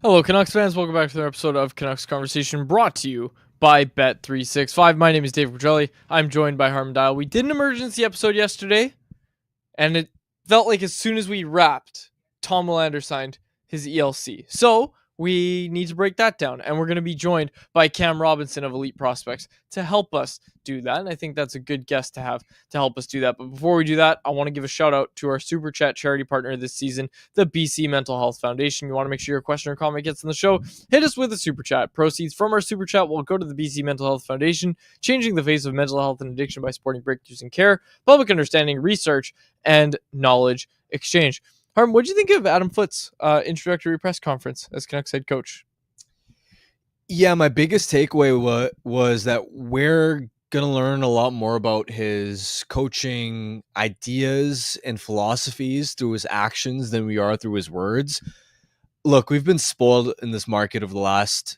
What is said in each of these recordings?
Hello, Canucks fans. Welcome back to another episode of Canucks Conversation, brought to you by Bet365. My name is Dave Rogelli. I'm joined by Harmon Dial. We did an emergency episode yesterday, and it felt like as soon as we wrapped, Tom Willander signed his ELC. So we need to break that down, and we're going to be joined by Cam Robinson of Elite Prospects to help us do that. And I think that's a good guest to have to help us do that. But before we do that, I want to give a shout out to our Super Chat charity partner this season, the BC Mental Health Foundation. You want to make sure your question or comment gets in the show, hit us with a Super Chat. Proceeds from our Super Chat will go to the BC Mental Health Foundation, changing the face of mental health and addiction by supporting breakthroughs in care, public understanding, research, and knowledge exchange. Harm, what do you think of Adam Foote's introductory press conference as Canucks head coach? Yeah, my biggest takeaway was that we're going to learn a lot more about his coaching ideas and philosophies through his actions than we are through his words. Look, we've been spoiled in this market over the last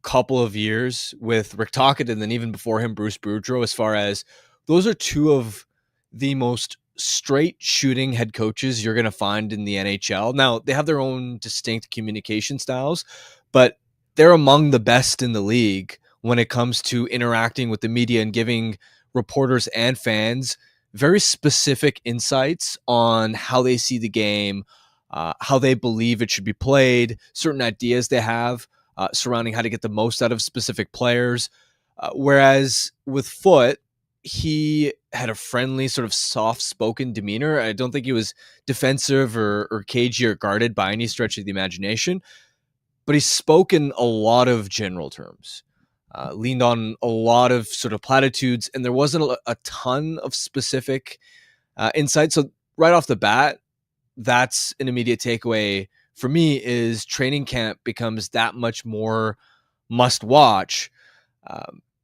couple of years with Rick Tocchet and then even before him, Bruce Boudreau, as far as those are two of the most straight shooting head coaches you're going to find in the NHL. Now, they have their own distinct communication styles, but they're among the best in the league when it comes to interacting with the media and giving reporters and fans very specific insights on how they see the game, how they believe it should be played, certain ideas they have surrounding how to get the most out of specific players. Whereas with Foote, he had a friendly, sort of soft-spoken demeanor. I don't think he was defensive or cagey or guarded by any stretch of the imagination, but he's spoken a lot of general terms, leaned on a lot of sort of platitudes, and there wasn't a ton of specific insight. So right off the bat, that's an immediate takeaway for me is training camp becomes that much more must watch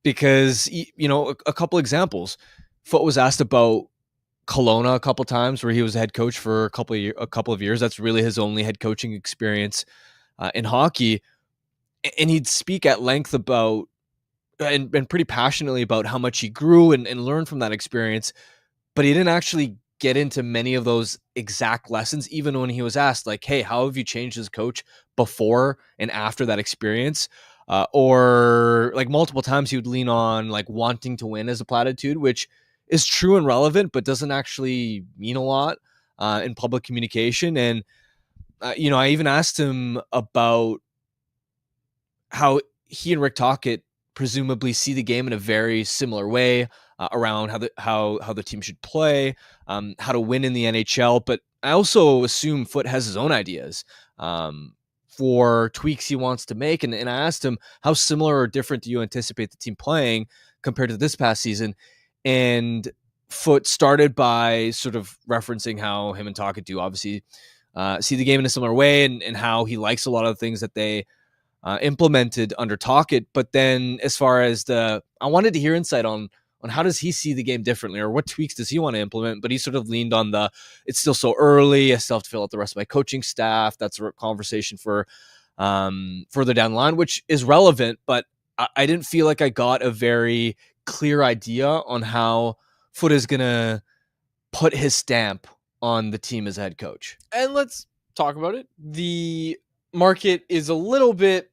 because, you know, a couple examples. Foote was asked about Kelowna a couple times where he was a head coach for a couple of years. That's really his only head coaching experience in hockey. And he'd speak at length about and pretty passionately about how much he grew and learned from that experience. But he didn't actually get into many of those exact lessons, even when he was asked, like, hey, how have you changed as coach before and after that experience? Or like multiple times he would lean on like wanting to win as a platitude, which is true and relevant, but doesn't actually mean a lot in public communication. And, you know, I even asked him about how he and Rick Tocchet presumably see the game in a very similar way around how the team should play, how to win in the NHL. But I also assume Foote has his own ideas for tweaks he wants to make. And I asked him, how similar or different do you anticipate the team playing compared to this past season? And Foote started by sort of referencing how him and Tocchet do obviously see the game in a similar way and how he likes a lot of the things that they implemented under Tocchet. But then as far as I wanted to hear insight on how does he see the game differently or what tweaks does he want to implement, but he sort of leaned on it's still so early, I still have to fill out the rest of my coaching staff. That's a conversation for further down the line, which is relevant, but I didn't feel like I got a very clear idea on how Foote is going to put his stamp on the team as head coach. And let's talk about it. The market is a little bit,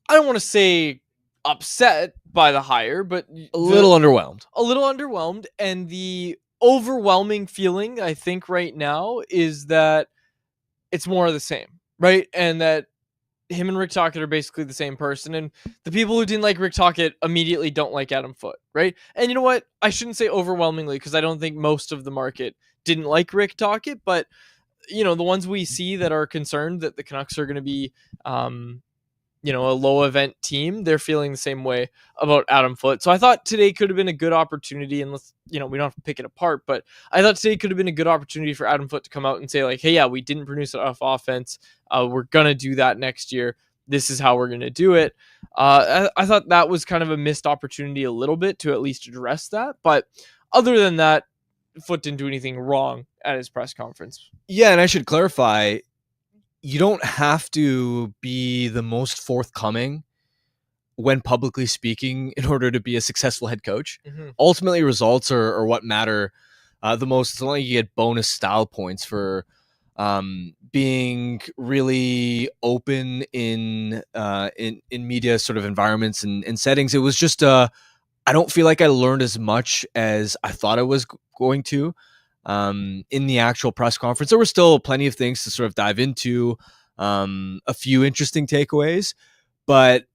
I don't want to say upset by the hire, but a little underwhelmed. And the overwhelming feeling, I think, right now is that it's more of the same, right? And that him and Rick Tocchet are basically the same person. And the people who didn't like Rick Tocchet immediately don't like Adam Foote, right? And you know what? I shouldn't say overwhelmingly because I don't think most of the market didn't like Rick Tocchet, but you know, the ones we see that are concerned that the Canucks are going to be, you know, a low event team, they're feeling the same way about Adam Foote. So I thought today could have been a good opportunity, and let's, you know, we don't have to pick it apart, but I thought today could have been a good opportunity for Adam Foote to come out and say like, hey, yeah, we didn't produce enough offense. We're going to do that next year. This is how we're going to do it. I thought that was kind of a missed opportunity a little bit to at least address that. But other than that, Foote didn't do anything wrong at his press conference. Yeah, and I should clarify, you don't have to be the most forthcoming when publicly speaking in order to be a successful head coach. Mm-hmm. Ultimately, results are what matter the most. It's not like you get bonus style points for being really open in media sort of environments and settings. It was just I don't feel like I learned as much as I thought I was going to in the actual press conference. There were still plenty of things to sort of dive into, a few interesting takeaways, but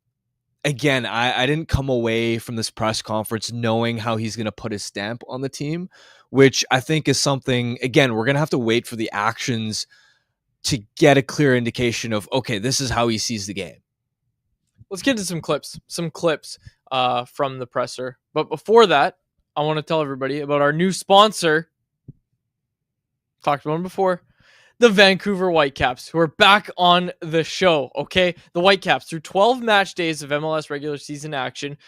again, I didn't come away from this press conference knowing how he's going to put his stamp on the team, which I think is something, again, we're going to have to wait for the actions to get a clear indication of, okay, this is how he sees the game. Let's get to some clips from the presser. But before that, I want to tell everybody about our new sponsor. Talked about him before. The Vancouver Whitecaps, who are back on the show, okay? The Whitecaps, through 12 match days of MLS regular season action,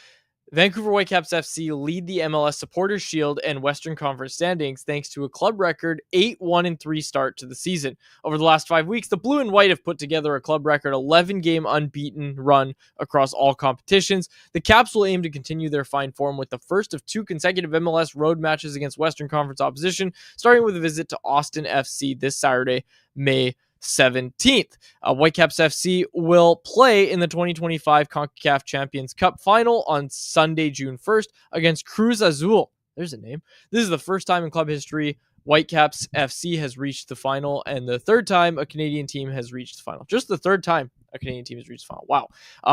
Vancouver Whitecaps FC lead the MLS Supporters Shield and Western Conference standings thanks to a club record 8-1-3 start to the season. Over the last 5 weeks, the Blue and White have put together a club record 11-game unbeaten run across all competitions. The Caps will aim to continue their fine form with the first of 2 consecutive MLS road matches against Western Conference opposition, starting with a visit to Austin FC this Saturday, May 17th. Whitecaps FC will play in the 2025 CONCACAF Champions Cup final on Sunday, June 1st against Cruz Azul. There's a name. This is the first time in club history Whitecaps FC has reached the final, and the third time a Canadian team has reached the final. Just the third time a Canadian team has reached the final. Wow.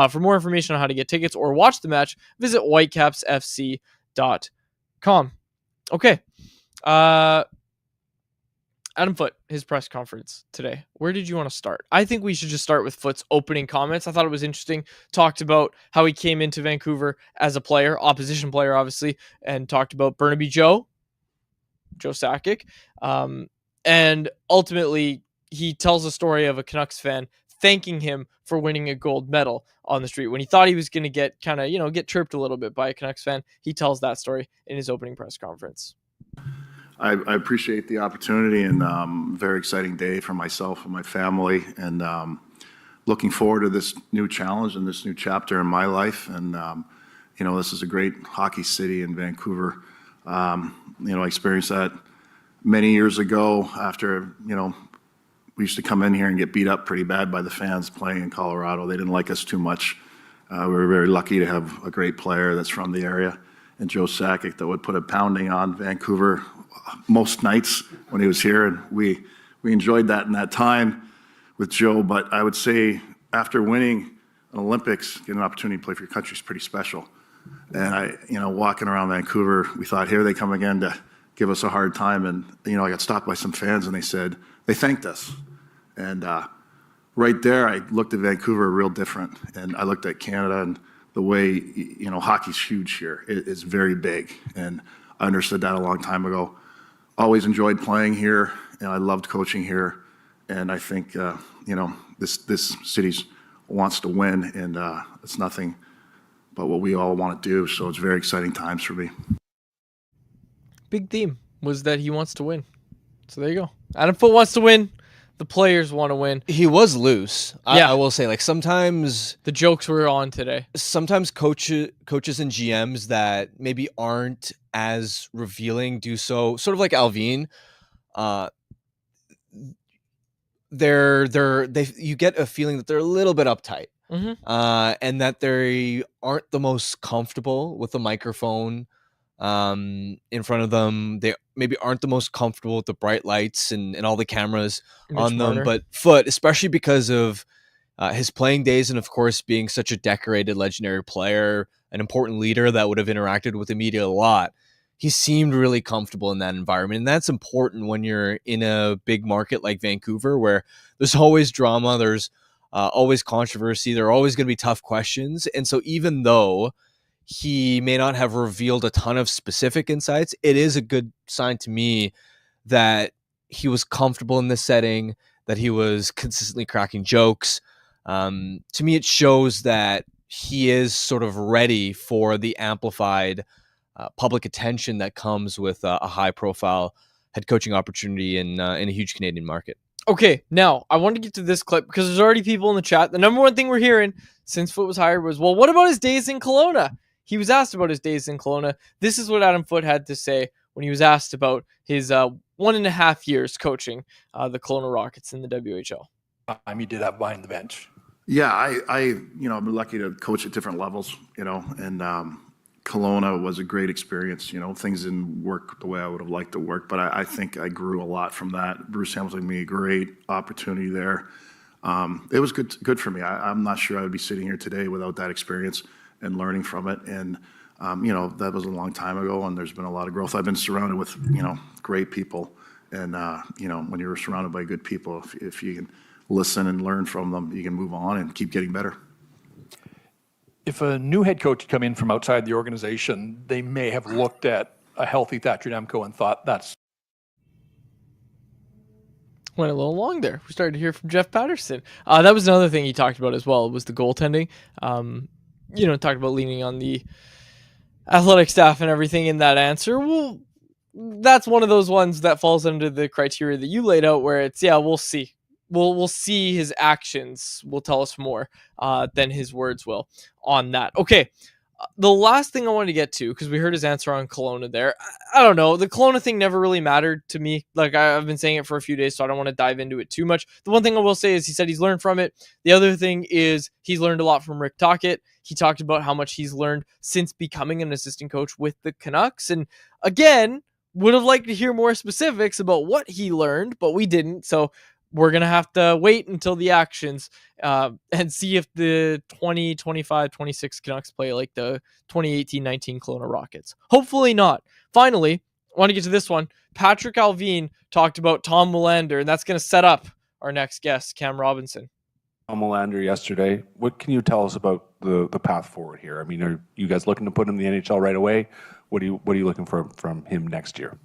For more information on how to get tickets or watch the match, visit whitecapsfc.com. Okay. Adam Foote, his press conference today. Where did you want to start? I think we should just start with Foote's opening comments. I thought it was interesting. Talked about how he came into Vancouver as a player, opposition player, obviously, and talked about Burnaby Joe Sakic. And ultimately, he tells a story of a Canucks fan thanking him for winning a gold medal on the street. When he thought he was going to get chirped a little bit by a Canucks fan, he tells that story in his opening press conference. I appreciate the opportunity, and very exciting day for myself and my family, and looking forward to this new challenge and this new chapter in my life. And this is a great hockey city in Vancouver. I experienced that many years ago after we used to come in here and get beat up pretty bad by the fans playing in Colorado. They didn't like us too much. We were very lucky to have a great player that's from the area, and Joe Sakic, that would put a pounding on Vancouver most nights when he was here, and we enjoyed that in that time with Joe. But I would say after winning an Olympics, getting an opportunity to play for your country is pretty special. And walking around Vancouver, we thought, here they come again to give us a hard time. And I got stopped by some fans, and they thanked us. And right there, I looked at Vancouver real different, and I looked at Canada and the way hockey's huge here. It's very big, and I understood that a long time ago. Always enjoyed playing here, and I loved coaching here. And I think this city wants to win, and it's nothing but what we all want to do. So it's very exciting times for me. Big theme was that he wants to win. So there you go. Adam Foote wants to win. The players want to win. He was loose. I will say, sometimes the jokes were on today. Sometimes coaches and GMs that maybe aren't as revealing do so, sort of like Alvin. You get a feeling that they're a little bit uptight, and that they aren't the most comfortable with the microphone in front of them. They maybe aren't the most comfortable with the bright lights and all the cameras on them. But Foote, especially because of his playing days, and of course being such a decorated, legendary player, an important leader that would have interacted with the media a lot, he seemed really comfortable in that environment. And that's important when you're in a big market like Vancouver, where there's always drama, there's always controversy, there are always going to be tough questions. And so even though he may not have revealed a ton of specific insights, it is a good sign to me that he was comfortable in this setting, that he was consistently cracking jokes. To me, it shows that he is sort of ready for the amplified public attention that comes with a high-profile head coaching opportunity in a huge Canadian market. Okay, now I want to get to this clip because there's already people in the chat. The number one thing we're hearing since Foote was hired was, well, what about his days in Kelowna? He was asked about his days in Kelowna. This is what Adam Foote had to say when he was asked about his 1.5 years coaching the Kelowna Rockets in the WHL. He did have behind the bench. Yeah, I'm lucky to coach at different levels, and Kelowna was a great experience. Things didn't work the way I would have liked to work, but I think I grew a lot from that. Bruce Hamilton gave me a great opportunity there. It was good for me. I'm not sure I would be sitting here today without that experience and learning from it. And, that was a long time ago, and there's been a lot of growth. I've been surrounded with, great people. And, when you're surrounded by good people, if you can listen and learn from them, you can move on and keep getting better. If a new head coach had come in from outside the organization, they may have looked at a healthy Thatcher Demko and thought that's... Went a little long there. We started to hear from Jeff Patterson. That was another thing he talked about as well, was the goaltending. Talked about leaning on the athletic staff and everything in that answer. Well, that's one of those ones that falls under the criteria that you laid out, where it's, we'll see. We'll see his actions will tell us more than his words will on that. Okay, the last thing I wanted to get to, because we heard his answer on Kelowna there. I don't know. The Kelowna thing never really mattered to me. Like, I've been saying it for a few days, so I don't want to dive into it too much. The one thing I will say is he said he's learned from it. The other thing is he's learned a lot from Rick Tocchet. He talked about how much he's learned since becoming an assistant coach with the Canucks. And again, would have liked to hear more specifics about what he learned, but we didn't. So we're going to have to wait until the actions and see if the 20, 25, 26 Canucks play like the 2018-19 Kelowna Rockets. Hopefully not. Finally, I want to get to this one. Patrick Alvin talked about Tom Willander, and that's going to set up our next guest, Cam Robinson. Tom Willander yesterday. What can you tell us about the path forward here? I mean, are you guys looking to put him in the NHL right away? What are you looking for from him next year?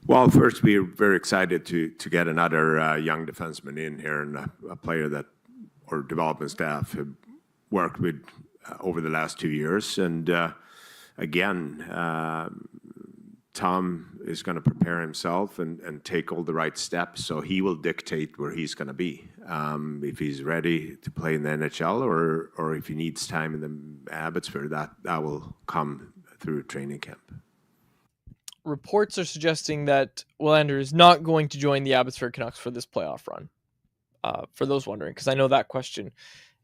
Well, first, we're very excited to get another young defenseman in here, and a player that our development staff have worked with over the last 2 years. And again, Tom is going to prepare himself and take all the right steps, so he will dictate where he's going to be. If he's ready to play in the NHL or if he needs time in the Abbotsford, that will come through training camp. Reports are suggesting that Willander is not going to join the Abbotsford Canucks for this playoff run. For those wondering, because I know that question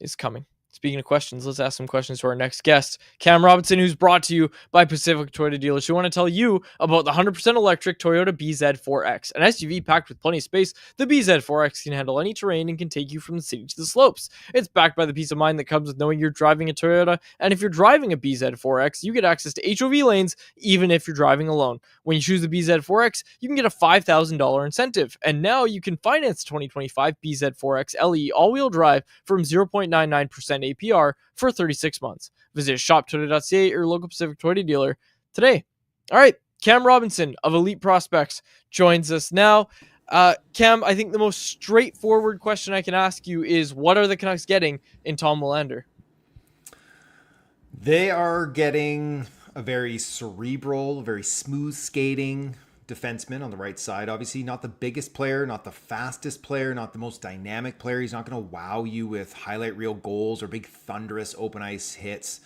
is coming. Speaking of questions, let's ask some questions to our next guest, Cam Robinson, who's brought to you by Pacific Toyota Dealers, who want to tell you about the 100% electric Toyota BZ4X. An SUV packed with plenty of space, the BZ4X can handle any terrain and can take you from the city to the slopes. It's backed by the peace of mind that comes with knowing you're driving a Toyota, and if you're driving a BZ4X, you get access to HOV lanes, even if you're driving alone. When you choose the BZ4X, you can get a $5,000 incentive, and now you can finance 2025 BZ4X LE all-wheel drive from 0.99% APR for 36 months. Visit shoptoyota.ca or your local Pacific Toyota dealer today. All right, Cam Robinson of Elite Prospects joins us now. Cam, I think the most straightforward question I can ask you is, what are the Canucks getting in Tom Willander? They are getting a very cerebral, very smooth skating defenseman on the right side. Obviously not the biggest player, not the fastest player, not the most dynamic player. He's not going to wow you with highlight reel goals or big thunderous open ice hits.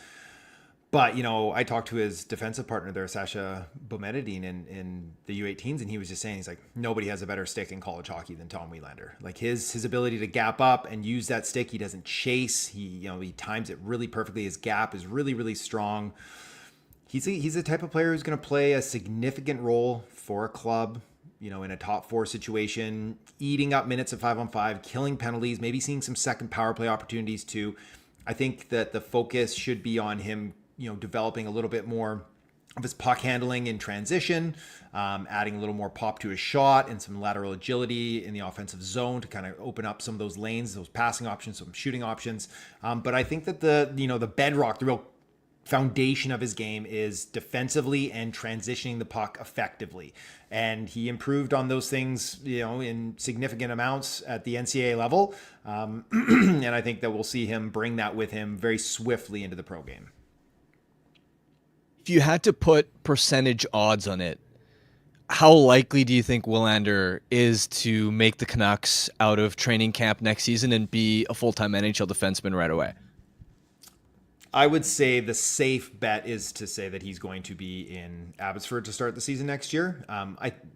But, I talked to his defensive partner there, Sasha Boumediene, in the U18s, and he was just saying, he's like, nobody has a better stick in college hockey than Tom Willander. Like his ability to gap up and use that stick. He doesn't chase. He times it really perfectly. His gap is really, really strong. He's the type of player who's going to play a significant role for a club, in a top four situation, eating up minutes of 5-on-5, killing penalties, maybe seeing some second power play opportunities too. I think that the focus should be on him, developing a little bit more of his puck handling in transition, adding a little more pop to his shot and some lateral agility in the offensive zone to kind of open up some of those lanes, those passing options, some shooting options. But I think that the bedrock, the real foundation of his game is defensively and transitioning the puck effectively. And he improved on those things, in significant amounts at the NCAA level. And I think that we'll see him bring that with him very swiftly into the pro game. If you had to put percentage odds on it, how likely do you think Willander is to make the Canucks out of training camp next season and be a full-time NHL defenseman right away? I would say the safe bet is to say that he's going to be in Abbotsford to start the season next year.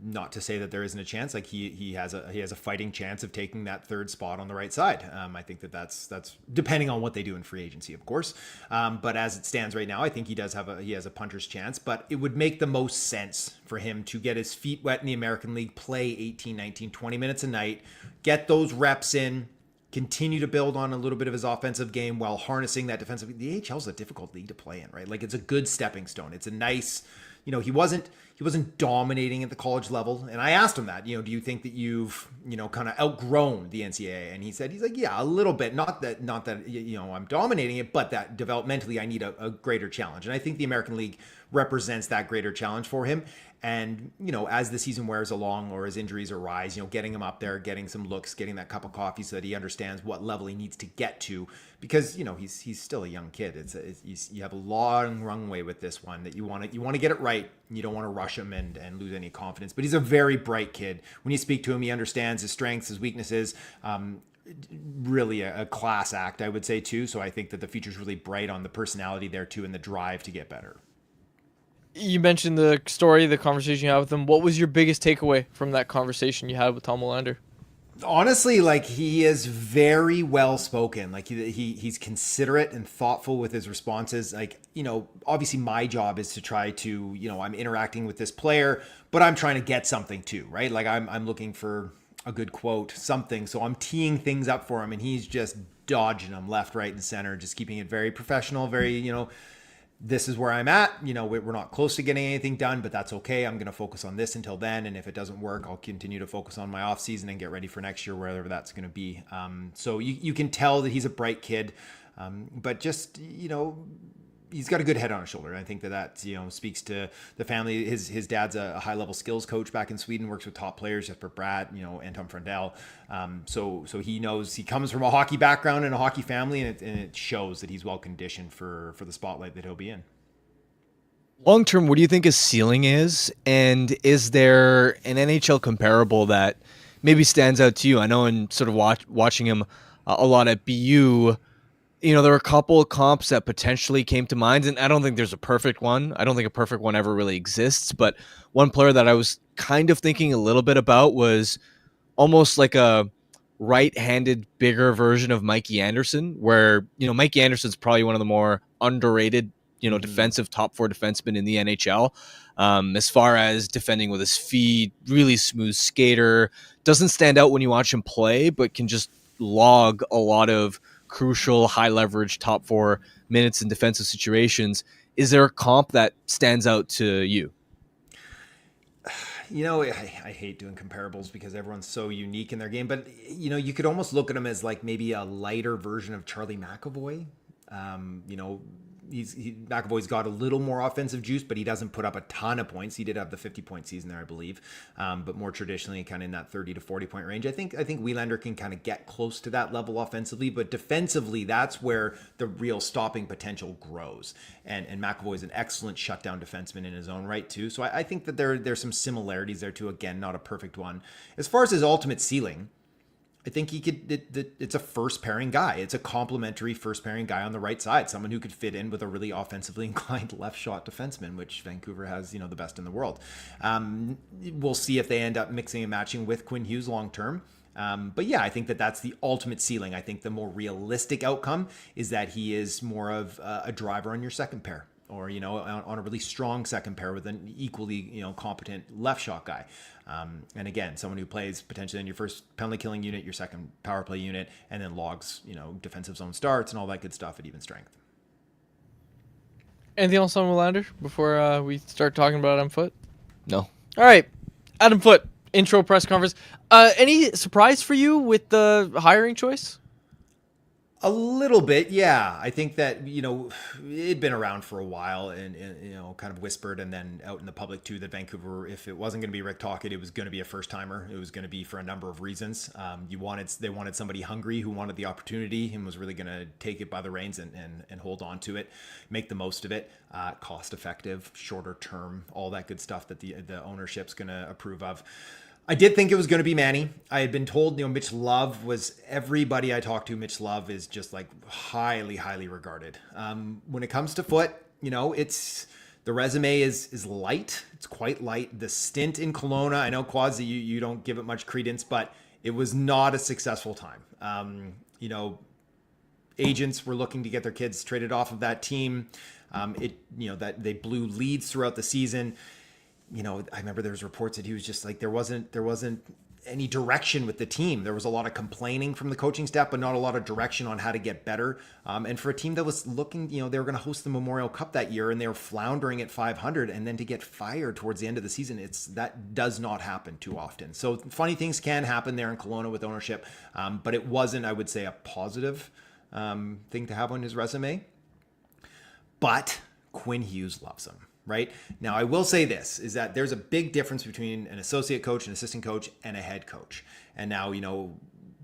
Not to say that there isn't a chance. Like he has a fighting chance of taking that third spot on the right side. I think that's depending on what they do in free agency, of course. But as it stands right now, I think he has a puncher's chance. But it would make the most sense for him to get his feet wet in the American League, play 18, 19, 20 minutes a night, get those reps in, continue to build on a little bit of his offensive game while harnessing that defensive. The AHL is a difficult league to play in, right? Like, it's a good stepping stone. It's a nice, he wasn't dominating at the college level. And I asked him that, do you think that you've, kind of outgrown the NCAA? And he's like, yeah, a little bit. Not that, I'm dominating it, but that developmentally I need a greater challenge. And I think the American League represents that greater challenge for him. And, as the season wears along or as injuries arise, getting him up there, getting some looks, getting that cup of coffee so that he understands what level he needs to get to, because, he's still a young kid. You have a long runway with this one that you want to get it right. You don't want to rush him and lose any confidence, but he's a very bright kid. When you speak to him, he understands his strengths, his weaknesses. Really a class act, I would say too. So I think that the future's really bright on the personality there too, and the drive to get better. You mentioned the story, the conversation you had with him. What was your biggest takeaway from that conversation you had with Tom Willander? Honestly, like, he is very well spoken. Like, he's considerate and thoughtful with his responses. Like, obviously my job is to try to, I'm interacting with this player, but I'm trying to get something too, right? Like, I'm looking for a good quote, something. So I'm teeing things up for him, and he's just dodging them left, right, and center, just keeping it very professional, very, this is where I'm at. We're not close to getting anything done, but that's okay. I'm going to focus on this until then. And if it doesn't work, I'll continue to focus on my off season and get ready for next year, wherever that's going to be. So you can tell that he's a bright kid, but just, he's got a good head on his shoulder. And I think that speaks to the family. His dad's a high level skills coach back in Sweden, works with top players, Jesper Bratt, Anton Frandell. So he knows, he comes from a hockey background and a hockey family, and it shows that he's well conditioned for the spotlight that he'll be in. Long term, what do you think his ceiling is? And is there an NHL comparable that maybe stands out to you? I know in sort of watching him a lot at BU, there were a couple of comps that potentially came to mind, and I don't think there's a perfect one. I don't think a perfect one ever really exists, but one player that I was kind of thinking a little bit about was almost like a right-handed, bigger version of Mikey Anderson, where, Mikey Anderson's probably one of the more underrated, defensive top four defensemen in the NHL. As far as defending with his feet, really smooth skater, doesn't stand out when you watch him play, but can just log a lot of crucial, high leverage, top four minutes in defensive situations. Is there a comp that stands out to you? I hate doing comparables because everyone's so unique in their game, but you could almost look at him as like maybe a lighter version of Charlie McAvoy. McAvoy's got a little more offensive juice, but he doesn't put up a ton of points. He did have the 50-point season there, I believe, but more traditionally kind of in that 30 to 40-point range. I think Willander can kind of get close to that level offensively, but defensively, that's where the real stopping potential grows. And McAvoy is an excellent shutdown defenseman in his own right too. So I think that there's some similarities there too. Again, not a perfect one. As far as his ultimate ceiling, I think it's a first pairing guy. It's a complementary first pairing guy on the right side, someone who could fit in with a really offensively inclined left shot defenseman, which Vancouver has, the best in the world. We'll see if they end up mixing and matching with Quinn Hughes long term. But yeah, I think that's the ultimate ceiling. I think the more realistic outcome is that he is more of a driver on your second pair, or, on a really strong second pair with an equally, competent left shot guy. And again, someone who plays potentially in your first penalty killing unit, your second power play unit, and then logs, defensive zone starts and all that good stuff at even strength. Anything else on Willander before we start talking about Adam Foote? No. All right. Adam Foote, intro press conference. Any surprise for you with the hiring choice? A little bit, yeah. I think that, it'd been around for a while and kind of whispered and then out in the public too that Vancouver, if it wasn't going to be Rick Tocchet, it was going to be a first timer. It was going to be for a number of reasons. They wanted somebody hungry who wanted the opportunity and was really going to take it by the reins and hold on to it, make the most of it, cost effective, shorter term, all that good stuff that the ownership's going to approve of. I did think it was going to be Manny. I had been told, Mitch Love was everybody I talked to. Mitch Love is just like highly, highly regarded. When it comes to Foote, it's the resume is light. It's quite light. The stint in Kelowna, I know Quasi, you don't give it much credence, but it was not a successful time. Agents were looking to get their kids traded off of that team. That they blew leads throughout the season. I remember there was reports that he was just like, there wasn't any direction with the team. There was a lot of complaining from the coaching staff, but not a lot of direction on how to get better. And for a team that was looking, they were going to host the Memorial Cup that year and they were floundering at 500, and then to get fired towards the end of the season, that does not happen too often. So funny things can happen there in Kelowna with ownership. But it wasn't, I would say, a positive thing to have on his resume. But Quinn Hughes loves him. Right now, I will say this is that there's a big difference between an associate coach, an assistant coach, and a head coach. And now,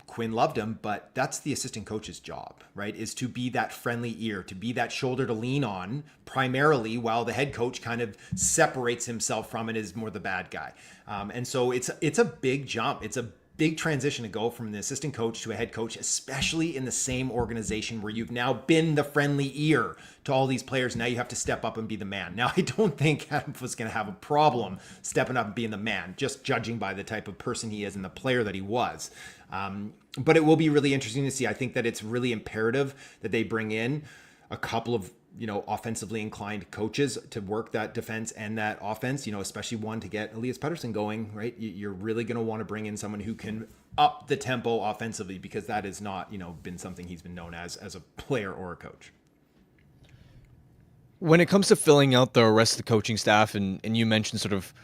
Quinn loved him, but that's the assistant coach's job, right? Is to be that friendly ear, to be that shoulder to lean on primarily, while the head coach kind of separates himself from it, is more the bad guy. And so it's a big jump. It's a big transition to go from the assistant coach to a head coach, especially in the same organization where you've now been the friendly ear to all these players. Now you have to step up and be the man. Now, I don't think Adam was going to have a problem stepping up and being the man, just judging by the type of person he is and the player that he was. But it will be really interesting to see. I think that it's really imperative that they bring in a couple of offensively inclined coaches to work that defense and that offense, especially one to get Elias Pettersson going, right? You're really going to want to bring in someone who can up the tempo offensively, because that has not, been something he's been known as a player or a coach. When it comes to filling out the rest of the coaching staff, and you mentioned sort of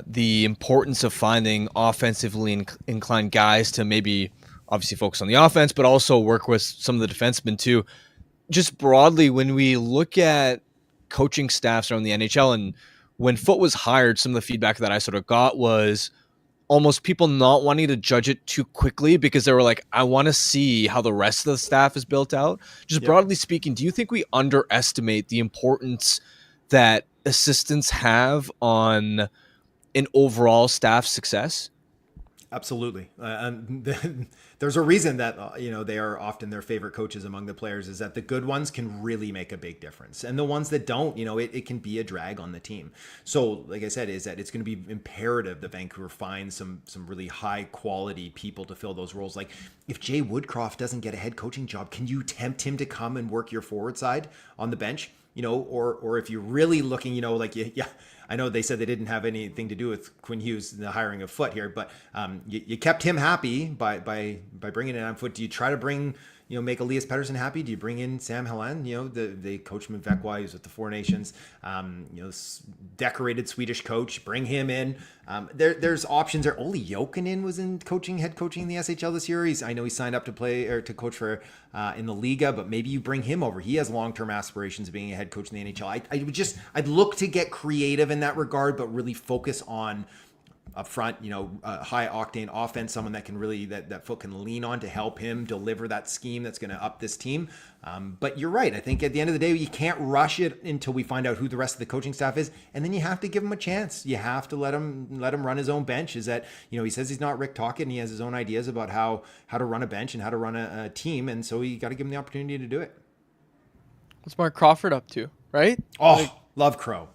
the importance of finding offensively inclined guys to maybe obviously focus on the offense, but also work with some of the defensemen too. Just broadly, when we look at coaching staffs around the NHL, and when Foote was hired, some of the feedback that I sort of got was almost people not wanting to judge it too quickly, because they were like, I want to see how the rest of the staff is built out. Just broadly speaking, do you think we underestimate the importance that assistants have on an overall staff success? Absolutely. There's a reason that, they are often their favorite coaches among the players, is that the good ones can really make a big difference. And the ones that don't, it can be a drag on the team. So like I said, is that it's going to be imperative that Vancouver finds some really high quality people to fill those roles. Like if Jay Woodcroft doesn't get a head coaching job, can you tempt him to come and work your forward side on the bench? Or if you're really looking, I know they said they didn't have anything to do with Quinn Hughes and the hiring of Foote here, but you kept him happy by bringing in Adam Foote. Do you try to bring, make Elias Pettersson happy? Do you bring in Sam Helland? The coach from Vecqua, who's with the Four Nations, decorated Swedish coach, bring him in. There's options there. Olli Jokinen was head coaching in the SHL this year. I know he signed up to play or to coach for in the Liga, but maybe you bring him over. He has long-term aspirations of being a head coach in the NHL. I'd look to get creative in that regard, but really focus on up front, high octane offense, someone that can really, that Foote can lean on to help him deliver that scheme that's going to up this team. But you're right. I think at the end of the day, you can't rush it until we find out who the rest of the coaching staff is. And then you have to give him a chance. You have to let him run his own bench. Is that, he says he's not Rick Tocchet and he has his own ideas about how to run a bench and how to run a team. And so you got to give him the opportunity to do it. What's Mark Crawford up to, right? Oh, love Crow.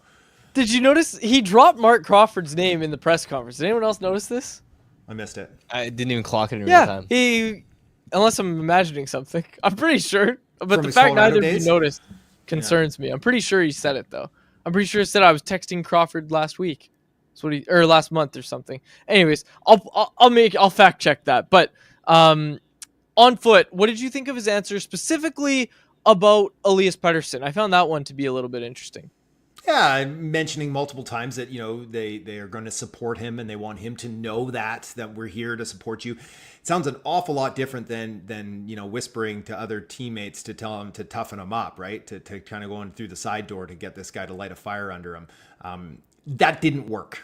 Did you notice he dropped Mark Crawford's name in the press conference? Did anyone else notice this? I missed it. I didn't even clock it in real time. He, unless I'm imagining something, I'm pretty sure. But From the his fact Colorado neither of days? you noticed concerns me. I'm pretty sure he said it though. I'm pretty sure he said I was texting Crawford last week. That's what or last month or something. Anyways, I'll fact check that. But on Foote, what did you think of his answer specifically about Elias Pettersson? I found that one to be a little bit interesting. Yeah, I'm mentioning multiple times that, they are going to support him and they want him to know that we're here to support you. It sounds an awful lot different than whispering to other teammates to tell him to toughen him up, right? To kind of go in through the side door to get this guy to light a fire under him. That didn't work.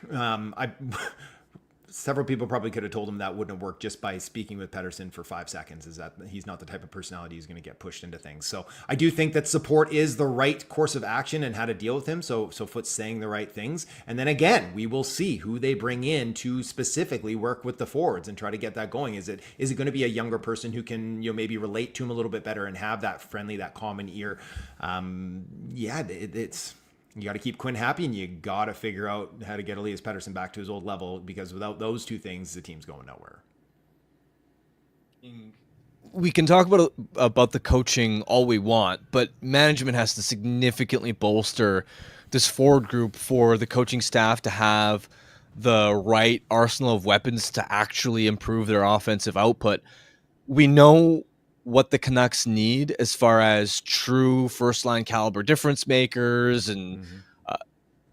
several people probably could have told him that wouldn't have worked just by speaking with Pettersson for 5 seconds, is that he's not the type of personality who's going to get pushed into things. So I do think that support is the right course of action and how to deal with him. So Foote's saying the right things. And then again, we will see who they bring in to specifically work with the forwards and try to get that going. Is it going to be a younger person who can, maybe relate to him a little bit better and have that friendly, that common ear? It's you got to keep Quinn happy, and you got to figure out how to get Elias Pettersson back to his old level, because without those two things, the team's going nowhere. We can talk about the coaching all we want, but management has to significantly bolster this forward group for the coaching staff to have the right arsenal of weapons to actually improve their offensive output. We know what the Canucks need as far as true first-line caliber difference makers and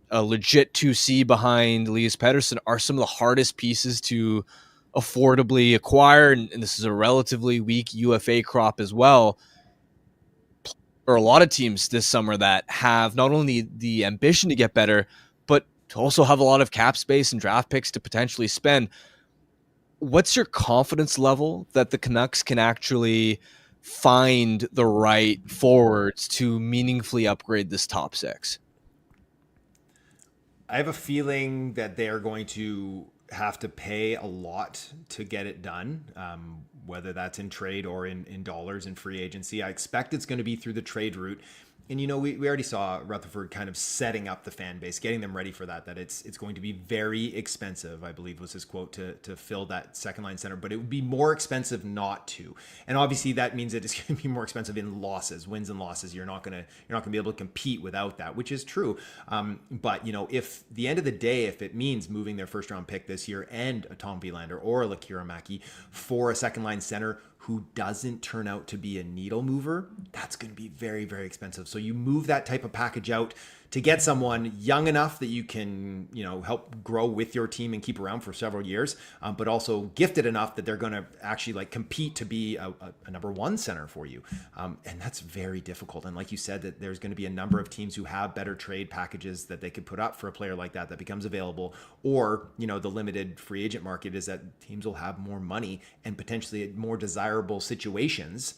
a legit 2C behind Elias Pettersson are some of the hardest pieces to affordably acquire, and this is a relatively weak UFA crop as well. There are a lot of teams this summer that have not only the ambition to get better, but to also have a lot of cap space and draft picks to potentially spend. What's your confidence level that the Canucks can actually find the right forwards to meaningfully upgrade this top 6? I have a feeling that they are going to have to pay a lot to get it done, whether that's in trade or in dollars in free agency. I expect it's going to be through the trade route. And, we already saw Rutherford kind of setting up the fan base, getting them ready for that it's going to be very expensive, I believe was his quote, to fill that second line center, but it would be more expensive not to. And obviously that means that it's going to be more expensive in losses, wins and losses. You're not going to be able to compete without that, which is true. But, if the end of the day, if it means moving their first round pick this year and a Tom Willander or a Lakira Maki for a second line center who doesn't turn out to be a needle mover, that's going to be very, very expensive. So you move that type of package out to get someone young enough that you can, help grow with your team and keep around for several years, but also gifted enough that they're going to actually compete to be a number one center for you. And that's very difficult. And like you said, that there's going to be a number of teams who have better trade packages that they could put up for a player like that becomes available. Or, the limited free agent market is that teams will have more money and potentially more desirable situations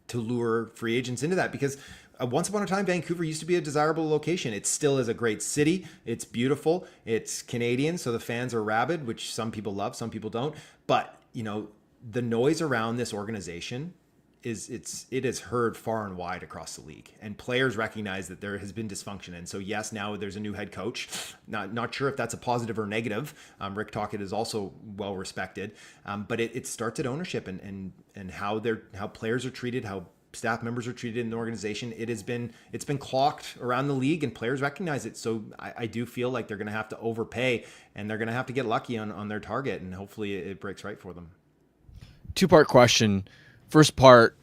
to lure free agents into that, because once upon a time, Vancouver used to be a desirable location. It still is a great city. It's beautiful. It's Canadian, so the fans are rabid, which some people love, some people don't. But, the noise around this organization it is heard far and wide across the league, and players recognize that there has been dysfunction. And so yes, now there's a new head coach. Not sure if that's a positive or negative. Rick Tocchet is also well respected, but it starts at ownership and how players are treated, how staff members are treated in the organization. It's been clocked around the league, and players recognize it. So I do feel like they're going to have to overpay, and they're going to have to get lucky on their target, and hopefully it breaks right for them. 2-part question. First part,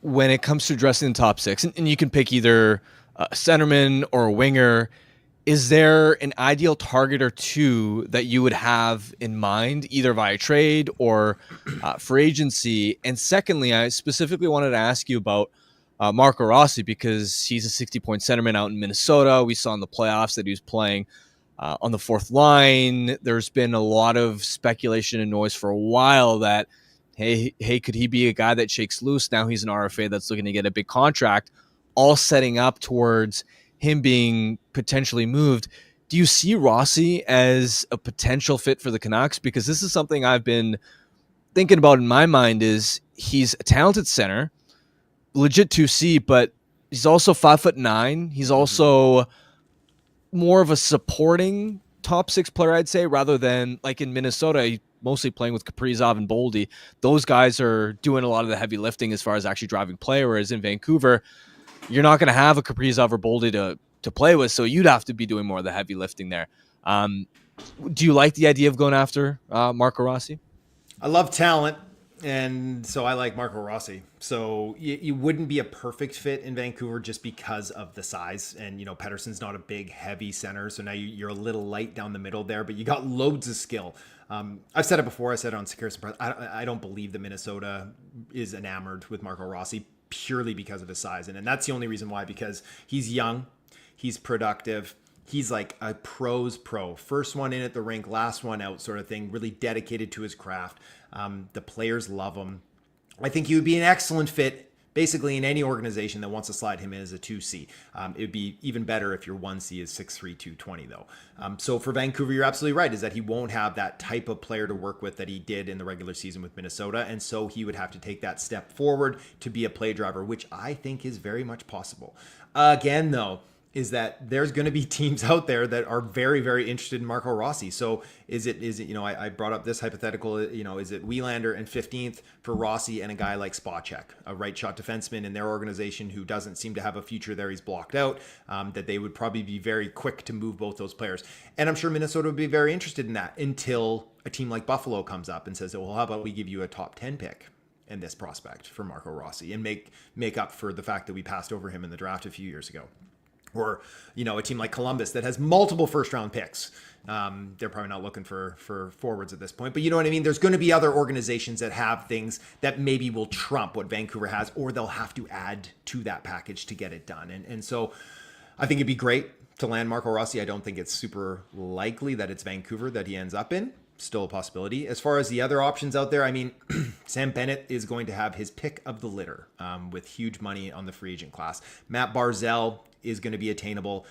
when it comes to addressing the top 6, and you can pick either a centerman or a winger, is there an ideal target or two that you would have in mind, either via trade or for agency? And secondly, I specifically wanted to ask you about Marco Rossi, because he's a 60-point centerman out in Minnesota. We saw in the playoffs that he was playing on the fourth line. There's been a lot of speculation and noise for a while that, hey, could he be a guy that shakes loose? Now he's an RFA that's looking to get a big contract, all setting up towards him being potentially moved. Do you see Rossi as a potential fit for the Canucks? Because this is something I've been thinking about in my mind. Is he's a talented center, legit 2C, but he's also 5'9". He's also more of a supporting top 6 player, I'd say, rather than like in Minnesota, mostly playing with Kaprizov and Boldy. Those guys are doing a lot of the heavy lifting as far as actually driving play, whereas in Vancouver, you're not going to have a Kaprizov or Boldy to play with, so you'd have to be doing more of the heavy lifting there. Do you like the idea of going after Marco Rossi? I love talent, and so I like Marco Rossi. So you wouldn't be a perfect fit in Vancouver just because of the size. And, Pettersson's not a big, heavy center, so now you're a little light down the middle there, but you got loads of skill. I've said it before. I said it on Security Press. I don't believe that Minnesota is enamored with Marco Rossi purely because of his size. And that's the only reason why, because he's young, he's productive, He's like a pro's pro. First one in at the rink, last one out sort of thing, really dedicated to his craft. The players love him. I think he would be an excellent fit basically in any organization that wants to slide him in as a 2C. It would be even better if your 1C is 6'3", 220 though. So for Vancouver, you're absolutely right, is that he won't have that type of player to work with that he did in the regular season with Minnesota. And so he would have to take that step forward to be a play driver, which I think is very much possible. Again, though, is that there's going to be teams out there that are very, very interested in Marco Rossi. So is it, I brought up this hypothetical, is it Willander and 15th for Rossi and a guy like Spacek, a right shot defenseman in their organization who doesn't seem to have a future there. He's blocked out, that they would probably be very quick to move both those players. And I'm sure Minnesota would be very interested in that until a team like Buffalo comes up and says, well, how about we give you a top 10 pick in this prospect for Marco Rossi and make up for the fact that we passed over him in the draft a few years ago. Or, a team like Columbus that has multiple first-round picks. They're probably not looking for forwards at this point. But you know what I mean? There's going to be other organizations that have things that maybe will trump what Vancouver has, or they'll have to add to that package to get it done. And so I think it'd be great to land Marco Rossi. I don't think it's super likely that it's Vancouver that he ends up in. Still a possibility. As far as the other options out there, I mean, Sam Bennett is going to have his pick of the litter with huge money on the free agent class. Matt Barzal is going to be attainable,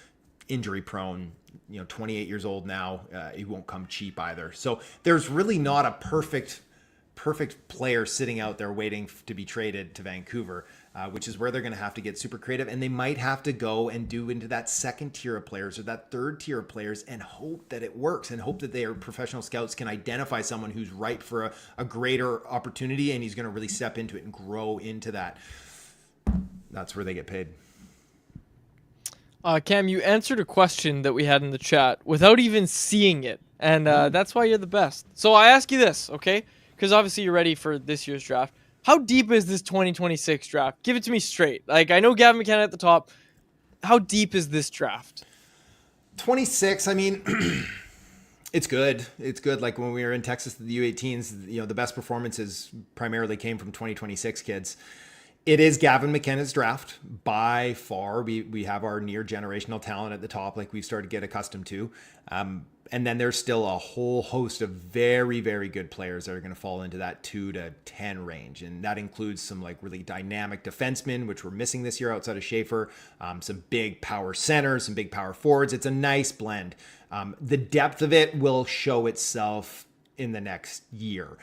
injury prone, 28 years old now. He won't come cheap either. So there's really not a perfect player sitting out there waiting to be traded to Vancouver, which is where they're going to have to get super creative. And they might have to go and do into that second tier of players or that third tier of players and hope that it works and hope that their professional scouts can identify someone who's ripe for a greater opportunity and he's going to really step into it and grow into that. That's where they get paid. Cam, you answered a question that we had in the chat without even seeing it, and that's why you're the best. So I ask you this, okay? Because obviously you're ready for this year's draft. How deep is this 2026 draft? Give it to me straight. Like, I know Gavin McKenna at the top. How deep is this draft? 26, I mean, it's good. It's good. Like when we were in Texas, the U18s, the best performances primarily came from 2026 kids. It is Gavin McKenna's draft by far. We have our near generational talent at the top, like we've started to get accustomed to. And then there's still a whole host of very, very good players that are going to fall into that 2 to 10 range. And that includes some like really dynamic defensemen, which we're missing this year outside of Schaefer, some big power centers, some big power forwards. It's a nice blend. The depth of it will show itself in the next year.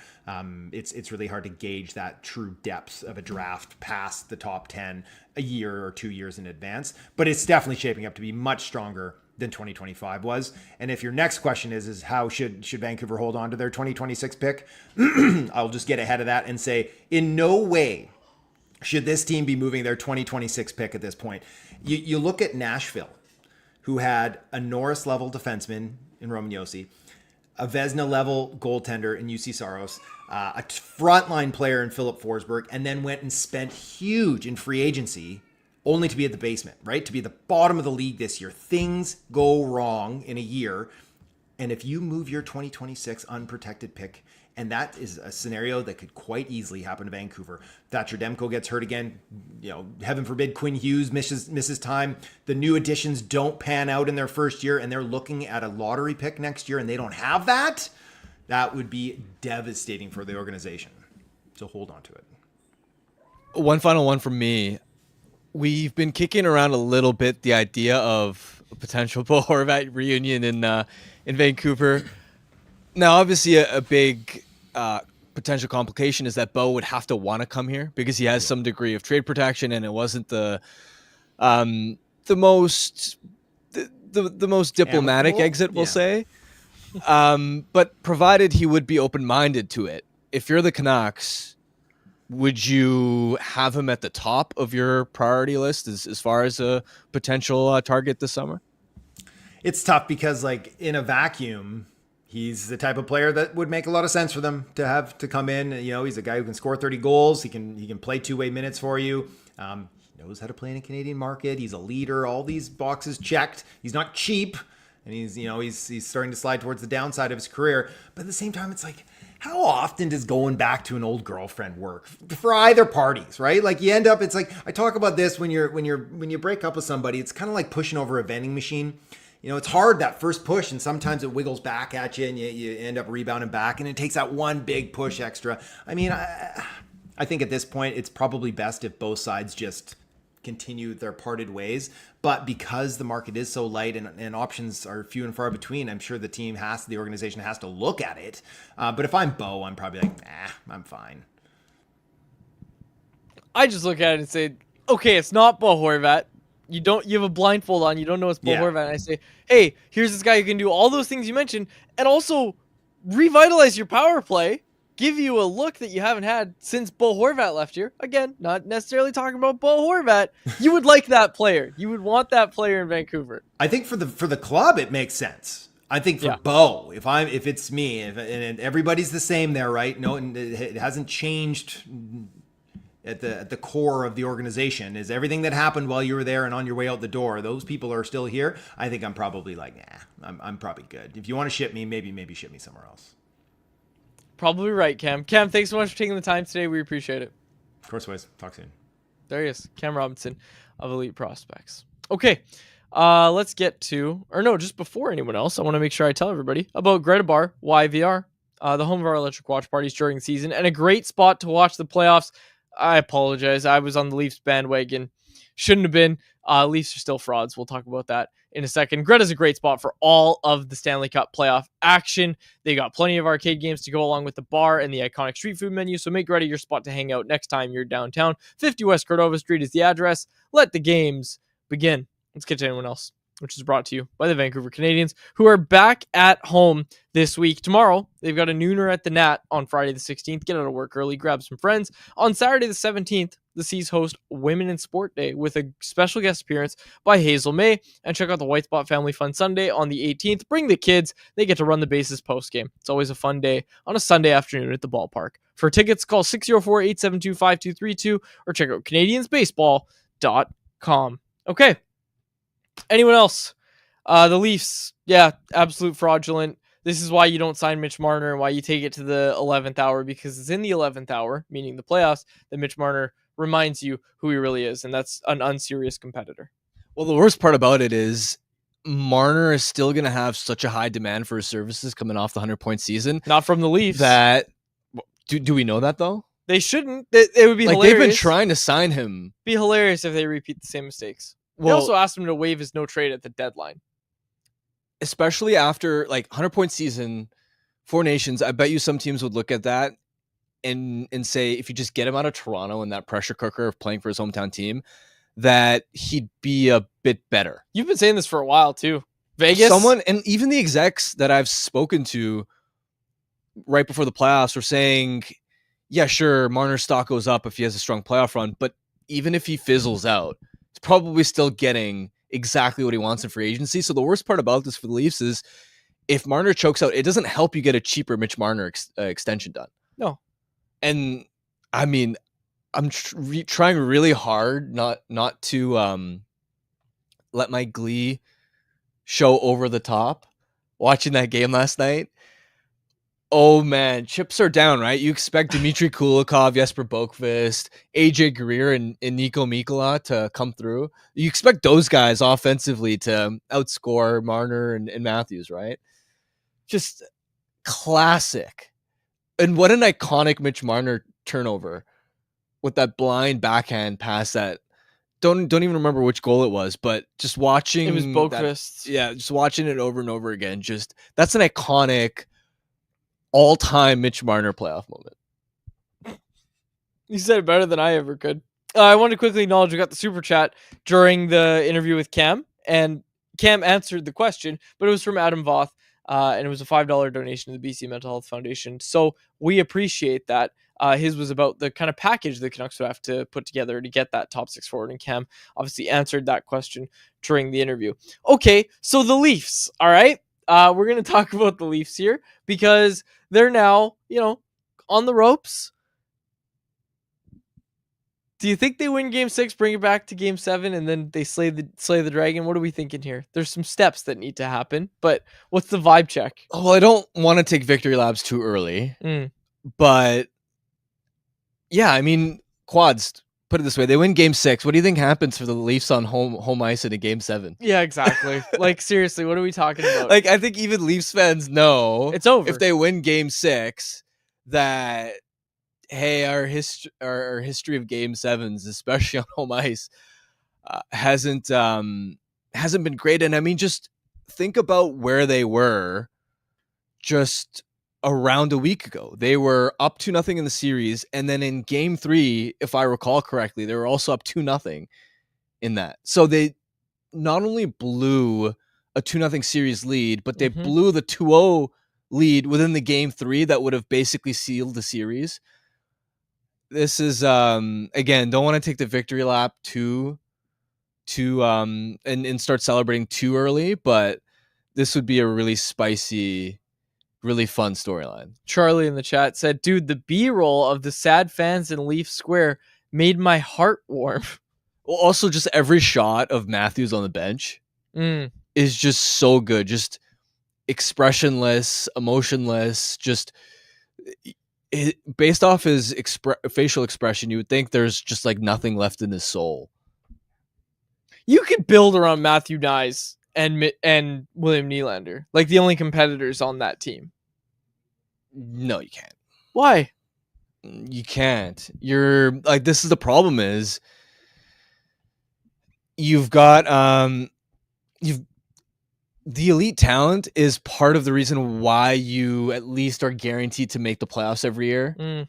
It's really hard to gauge that true depth of a draft past the top 10 a year or 2 years in advance, but it's definitely shaping up to be much stronger than 2025 was. And if your next question is how should Vancouver hold on to their 2026 pick, I'll just get ahead of that and say, in no way should this team be moving their 2026 pick at this point. You look at Nashville, who had a Norris level defenseman in Roman Josi, a Vezina level goaltender in UC Saros, a frontline player in Philip Forsberg, and then went and spent huge in free agency only to be at the basement, right? To be at the bottom of the league this year. Things go wrong in a year. And if you move your 2026 unprotected pick, and that is a scenario that could quite easily happen to Vancouver. Thatcher Demko gets hurt again. Heaven forbid Quinn Hughes misses time. The new additions don't pan out in their first year, and they're looking at a lottery pick next year, and they don't have that. That would be devastating for the organization. So hold on to it. One final one from me. We've been kicking around a little bit the idea of a potential Bo Horvat reunion in Vancouver. Now, obviously, a big potential complication is that Bo would have to want to come here because he has some degree of trade protection, and it wasn't the most diplomatic exit, we'll say. But provided he would be open-minded to it, if you're the Canucks, would you have him at the top of your priority list as far as a potential target this summer? It's tough because, like, in a vacuum, he's the type of player that would make a lot of sense for them to have to come in. He's a guy who can score 30 goals. He can play two-way minutes for you. He knows how to play in a Canadian market. He's a leader. All these boxes checked. He's not cheap, and he's starting to slide towards the downside of his career. But at the same time, it's like, how often does going back to an old girlfriend work for either parties, right? Like you end up, it's like, I talk about this when you break up with somebody, it's kind of like pushing over a vending machine. it's hard that first push, and sometimes it wiggles back at you, and you end up rebounding back, and it takes that one big push extra. I mean, I think at this point, it's probably best if both sides just continue their parted ways. But because the market is so light and options are few and far between, I'm sure the organization has to look at it. But if I'm Bo, I'm probably like, I'm fine. I just look at it and say, okay, it's not Bo Horvat. You have a blindfold on. You don't know it's Bo Horvat. And I say, hey, here's this guy who can do all those things you mentioned and also revitalize your power play, give you a look that you haven't had since Bo Horvat left here. Again, not necessarily talking about Bo Horvat. You would like that player. You would want that player in Vancouver. I think for the club, it makes sense. I think for Bo, if it's me, and everybody's the same there, right? No, it hasn't changed at the core of the organization. Is everything that happened while you were there and on your way out the door, those people are still here? I think I'm probably like, I'm probably good. If you want to ship me, maybe ship me somewhere else. Probably right, Cam. Cam, thanks so much for taking the time today. We appreciate it. Of course, Wes. Talk soon. There he is, Cam Robinson of Elite Prospects. Okay, let's get to, or no, just before anyone else, I want to make sure I tell everybody about Greta Bar YVR, the home of our electric watch parties during the season, and a great spot to watch the playoffs. I apologize. I was on the Leafs bandwagon. Shouldn't have been. Leafs are still frauds. We'll talk about that in a second. Greta's a great spot for all of the Stanley Cup playoff action. They got plenty of arcade games to go along with the bar and the iconic street food menu, so make Greta your spot to hang out next time you're downtown. 50 West Cordova Street is the address. Let the games begin. Let's get to anyone else, which is brought to you by the Vancouver Canadians, who are back at home this week. Tomorrow, they've got a nooner at the Nat on Friday the 16th. Get out of work early, grab some friends. On Saturday the 17th, the Seas host Women in Sport Day with a special guest appearance by Hazel May. And check out the White Spot Family Fun Sunday on the 18th. Bring the kids. They get to run the bases post-game. It's always a fun day on a Sunday afternoon at the ballpark. For tickets, call 604-872-5232 or check out CanadiansBaseball.com. Okay. Anyone else? The Leafs, absolute fraudulent. This is why you don't sign Mitch Marner and why you take it to the 11th hour, because it's in the 11th hour, meaning the playoffs, that Mitch Marner reminds you who he really is, and that's an unserious competitor. Well, the worst part about it is Marner is still going to have such a high demand for his services coming off the 100-point season. Not from the Leafs. Do we know that, though? They shouldn't. It would be hilarious. They've been trying to sign him. Be hilarious if they repeat the same mistakes. Well, they also asked him to waive his no trade at the deadline. Especially after 100-point season, 4 nations, I bet you some teams would look at that and say, if you just get him out of Toronto and that pressure cooker of playing for his hometown team, that he'd be a bit better. You've been saying this for a while too. Vegas? And even the execs that I've spoken to right before the playoffs were saying, yeah, sure, Marner's stock goes up if he has a strong playoff run, but even if he fizzles out, it's probably still getting exactly what he wants in free agency. So the worst part about this for the Leafs is if Marner chokes out, it doesn't help you get a cheaper Mitch Marner extension done. No. And I mean, I'm trying really hard not to let my glee show over the top watching that game last night. Oh man, chips are down, right? You expect Dmitry Kulikov, Jesper Boqvist, AJ Greer, and Nico Mikkola to come through. You expect those guys offensively to outscore Marner and Matthews, right? Just classic. And what an iconic Mitch Marner turnover with that blind backhand pass that don't even remember which goal it was, but just watching it was Boqvist. Just watching it over and over again. Just that's an iconic all-time Mitch Marner playoff moment. You said it better than I ever could. I want to quickly acknowledge we got the super chat during the interview with Cam, and Cam answered the question, but it was from Adam Voth, and it was a $5 donation to the BC Mental Health Foundation. So we appreciate that. His was about the kind of package the Canucks would have to put together to get that top 6 forward, and Cam obviously answered that question during the interview. Okay, so the Leafs, all right? We're going to talk about the Leafs here because they're now, on the ropes. Do you think they win Game 6, bring it back to Game 7, and then they slay the dragon? What are we thinking here? There's some steps that need to happen, but what's the vibe check? Well, I don't want to take victory laps too early, but yeah, I mean, Quads, put it this way: they win Game 6. What do you think happens for the Leafs on home ice in a Game 7? Yeah, exactly. Like, seriously, what are we talking about? Like, I think even Leafs fans know it's over. if they win Game 6 that, hey, our history of Game 7s, especially on home ice, hasn't been great. And I mean, just think about where they were just around a week ago. They were up 2-0 in the series, and then in Game 3, if I recall correctly, they were also up 2-0 in that. So they not only blew a 2-0 series lead, but they blew the 2-0 lead within the Game 3 that would have basically sealed the series. This is again, don't want to take the victory lap too and start celebrating too early, but this would be a really spicy, really fun storyline. Charlie in the chat said, dude, the B-roll of the sad fans in Leaf Square made my heart warm. Well, also just every shot of Matthews on the bench is just so good. Just expressionless, emotionless, just based off his facial expression, you would think there's just like nothing left in his soul. You could build around Matthew Nyes and William Nylander, like the only competitors on that team. No, you can't. Why? You can't. You're like, this is the problem is you've got the elite talent is part of the reason why you at least are guaranteed to make the playoffs every year.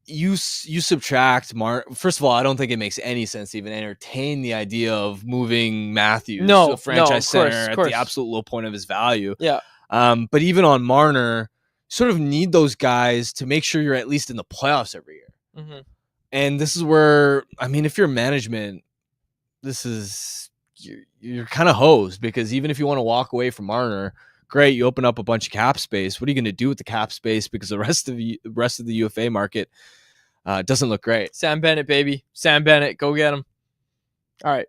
You subtract First of all, I don't think it makes any sense to even entertain the idea of moving Matthews to a franchise center at the absolute low point of his value. Yeah. But even on Marner, you sort of need those guys to make sure you're at least in the playoffs every year. And this is where, I mean, if you're management, you're kind of hosed, because even if you want to walk away from Marner, great, you open up a bunch of cap space. What are you going to do with the cap space? Because the rest of the UFA market doesn't look great. Sam Bennett, baby. Sam Bennett, go get him. All right.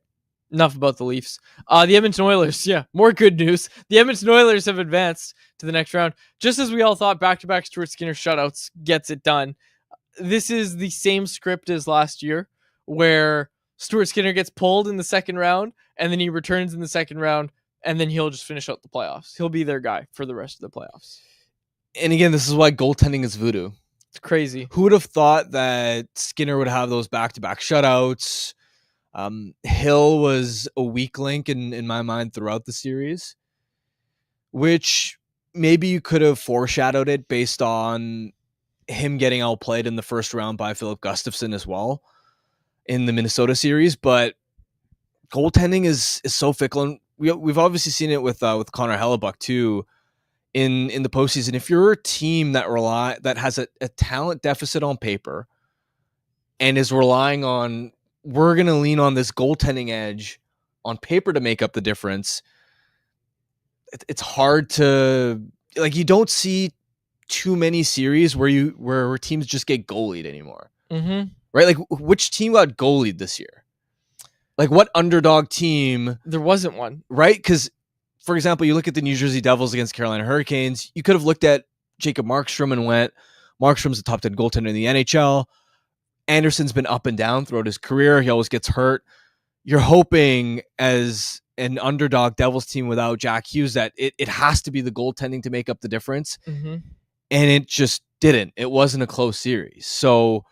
Enough about the Leafs. The Edmonton Oilers, yeah, more good news. The Edmonton Oilers have advanced to the next round. Just as we all thought back-to-back Stuart Skinner shutouts gets it done. This is the same script as last year, where Stuart Skinner gets pulled in the second round, and then he returns in the second round, and then he'll just finish out the playoffs. He'll be their guy for the rest of the playoffs. And again, this is why goaltending is voodoo. It's crazy. Who would have thought that Skinner would have those back-to-back shutouts? Hill was a weak link in my mind throughout the series, which maybe you could have foreshadowed it based on him getting outplayed in the first round by Philip Gustafsson as well in the Minnesota series. But goaltending is so fickle, and we've obviously seen it with Connor Hellebuck too in the postseason. If you're a team that has a talent deficit on paper and is relying on, we're going to lean on this goaltending edge on paper to make up the difference, it's hard to, like, you don't see too many series where teams just get goalied anymore. Right? Like, which team got goalied this year? Like, what underdog team? There wasn't one. Right? Because, for example, you look at the New Jersey Devils against Carolina Hurricanes. You could have looked at Jacob Markstrom and went, Markstrom's a top 10 goaltender in the NHL. Anderson's been up and down throughout his career. He always gets hurt. You're hoping as an underdog Devils team without Jack Hughes that it has to be the goaltending to make up the difference. And it just didn't. It wasn't a close series. So,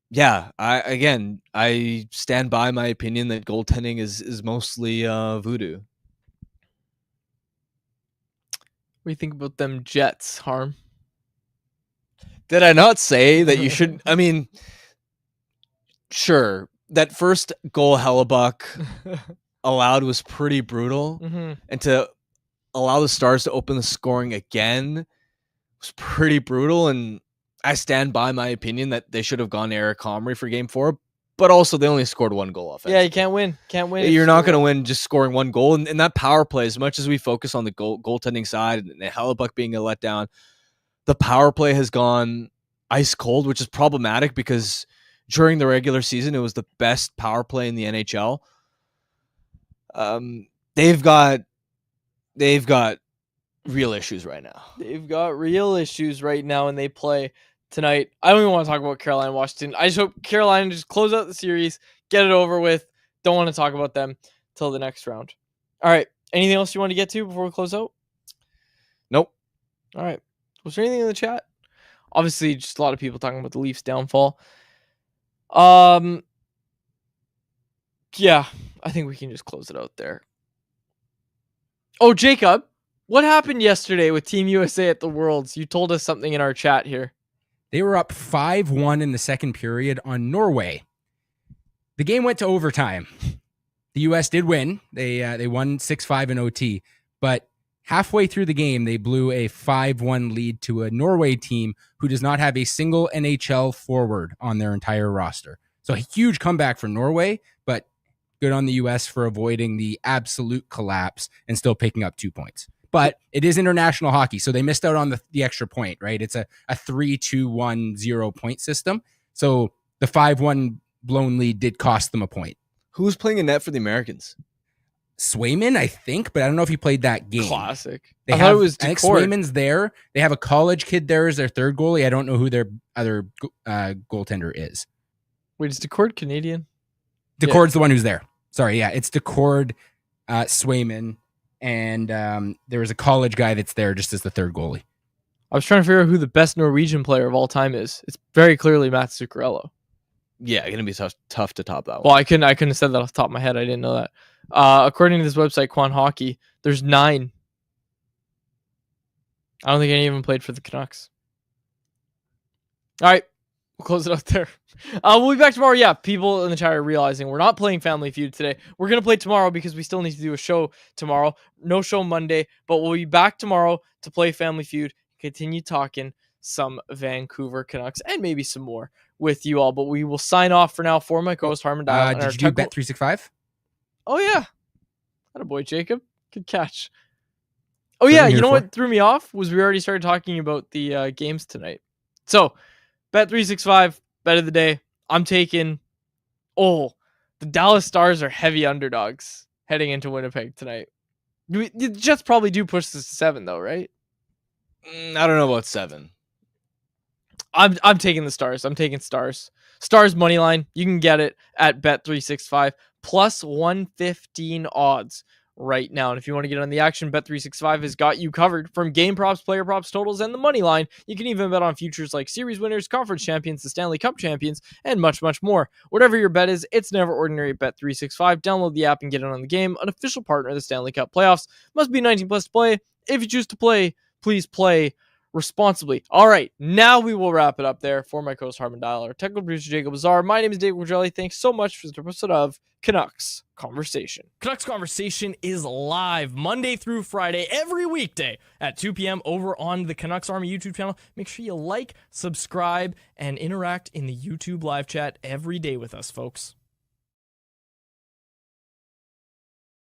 yeah, I stand by my opinion that goaltending is mostly voodoo. What do you think about them Jets, Harm? Did I not say that you should? I mean, sure, that first goal Hellebuck allowed was pretty brutal, and to allow the Stars to open the scoring again was pretty brutal. And I stand by my opinion that they should have gone to Eric Comrie for Game 4, but also they only scored one goal offensively. Yeah, you can't win. You're not going to win just scoring one goal. And that power play, as much as we focus on the goaltending side and Hellebuck being a letdown, the power play has gone ice cold, which is problematic because during the regular season, it was the best power play in the NHL. They've got real issues right now. They've got real issues right now, and they play tonight. I don't even want to talk about Carolina, Washington. I just hope Carolina just close out the series, get it over with. Don't want to talk about them till the next round. All right. Anything else you want to get to before we close out? Nope. All right. Was there anything in the chat? Obviously, just a lot of people talking about the Leafs' downfall. Yeah, I think we can just close it out there. Oh, Jacob, what happened yesterday with Team USA at the Worlds? You told us something in our chat here. They were up 5-1 in the second period on Norway. The game went to overtime. The U.S. did win. They won 6-5 in OT, but halfway through the game, they blew a 5-1 lead to a Norway team who does not have a single NHL forward on their entire roster. So a huge comeback for Norway, but good on the U.S. for avoiding the absolute collapse and still picking up 2 points. But it is international hockey, so they missed out on the extra point, right? It's a 3-2-1-0 point system. So the 5-1 blown lead did cost them a point. Who's playing in net for the Americans? Swayman, I think, but I don't know if he played that game. Classic. I think Swayman's there. They have a college kid there as their third goalie. I don't know who their other goaltender is. Wait, is Decord Canadian? Decord's the one who's there. Sorry, yeah, it's Decord, Swayman, and there was a college guy that's there just as the third goalie. I was trying to figure out who the best Norwegian player of all time is. It's very clearly Matt Zuccarello. Yeah, going to be tough to top that one. Well, I couldn't have said that off the top of my head. I didn't know that. According to this website, Quan Hockey, there's 9. I don't think any of them played for the Canucks. All right, we'll close it out there. We'll be back tomorrow. Yeah, people in the chat are realizing we're not playing Family Feud today. We're going to play tomorrow because we still need to do a show tomorrow. No show Monday, but we'll be back tomorrow to play Family Feud, continue talking some Vancouver Canucks, and maybe some more with you all. But we will sign off for now. For my co-host, Harmon Dial. Did you do Bet365? Oh, yeah. Attaboy, Jacob. Good catch. Oh, yeah. You know what threw me off was we already started talking about the games tonight. So, Bet365, bet of the day. I'm taking... the Dallas Stars are heavy underdogs heading into Winnipeg tonight. The Jets probably do push this to 7, though, right? I don't know about 7. I'm taking the Stars. I'm taking Stars. Stars money line. You can get it at Bet365 plus 115 odds right now. And if you want to get on the action, Bet365 has got you covered from game props, player props, totals, and the money line. You can even bet on futures like series winners, conference champions, the Stanley Cup champions, and much, much more. Whatever your bet is, it's never ordinary at Bet365. Download the app and get in on the game. An official partner of the Stanley Cup playoffs. Must be 19 plus to play. If you choose to play, please play responsibly. All right, now we will wrap it up there. For my co-host Harmon Dial, our technical producer Jacob Azar, my name is Dave Quadrelli. Thanks so much for this episode of Canucks Conversation. Canucks Conversation is live Monday through Friday, every weekday at 2 p.m. over on the Canucks Army YouTube channel. Make sure you like, subscribe, and interact in the YouTube live chat every day with us, folks.